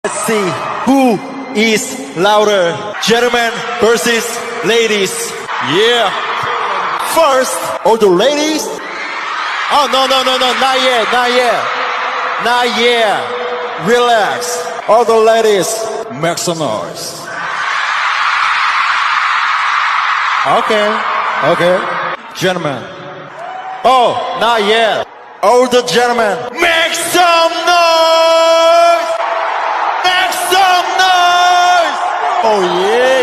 Let's see who is louder. Gentlemen versus ladies. Yeah. First, all the ladies. Oh, no, not yet. Not yet. Relax. All the ladies, make some noise. Okay. Gentlemen. Oh, not yet. All the gentlemen, make some noise! Make some noise! Oh yeah!